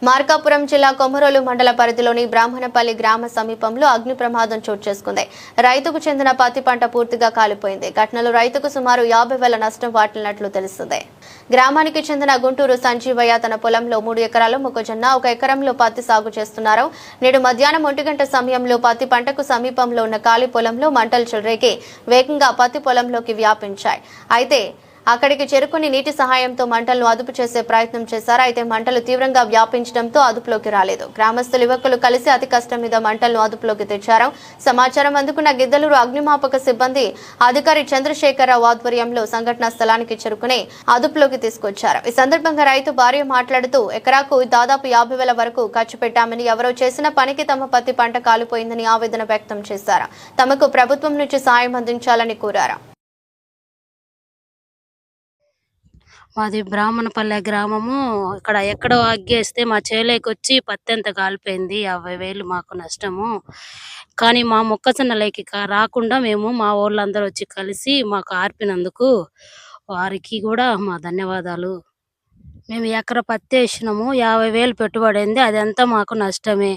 మార్కాపురం జిల్లా కొమరోలు మండల పరిధిలోని బ్రాహ్మణపల్లి గ్రామ సమీపంలో అగ్ని ప్రమాదం చోటు చేసుకుంది. రైతుకు చెందిన పత్తి పంట పూర్తిగా కాలిపోయింది. ఘటనలో రైతుకు సుమారు 50,000 నష్టం వాటిల్లినట్లు తెలుస్తుంది. గ్రామానికి చెందిన గుంటూరు సంజీవయ్య తన పొలంలో 3 ఎకరాలు మొక్కజొన్న, 1 ఎకరంలో పత్తి సాగు చేస్తున్నారు. నేడు మధ్యాహ్నం 1 గంట సమయంలో పత్తి పంటకు సమీపంలో ఉన్న ఖాళీ పొలంలో మంటలు చెలరేగి వేగంగా పత్తి పొలంలోకి వ్యాపించాయి. అయితే అక్కడికి చేరుకుని నీటి సహాయంతో మంటలను అదుపు చేసే ప్రయత్నం చేశారు. అయితే మంటలు తీవ్రంగా వ్యాపించడంతో అదుపులోకి రాలేదు. గ్రామస్తులు యువకులు కలిసి అతి కష్టం మీద మంటలను అదుపులోకి తెచ్చారు. సమాచారం అందుకున్న గిద్దలూరు అగ్నిమాపక సిబ్బంది అధికారి చంద్రశేఖరరావు ఆధ్వర్యంలో సంఘటనా స్థలానికి చేరుకుని అదుపులోకి తీసుకొచ్చారు. ఈ సందర్భంగా రైతు భార్య మాట్లాడుతూ ఎకరాకు దాదాపు 50,000 వరకు ఖర్చు పెట్టామని, ఎవరో చేసిన పనికి తమ పత్తి పంట కాలిపోయిందని ఆవేదన వ్యక్తం చేశారు. తమకు ప్రభుత్వం నుంచి సాయం అందించాలని కోరారు. మాది బ్రాహ్మణపల్లె గ్రామము. ఇక్కడ ఎక్కడో అగ్గేస్తే మా చేలోకొచ్చి పత్తి అంతా కాలిపోయింది. 50,000 మాకు నష్టము. కానీ మా మొక్కజొన్నలోకి రాకుండా మేము మా వాళ్ళందరూ వచ్చి కలిసి మాకు ఆర్పినందుకు వారికి కూడా మా ధన్యవాదాలు. మేము ఎకర పత్తి వేసినాము, 50,000 పెట్టుబడి అయింది. అదంతా మాకు నష్టమే.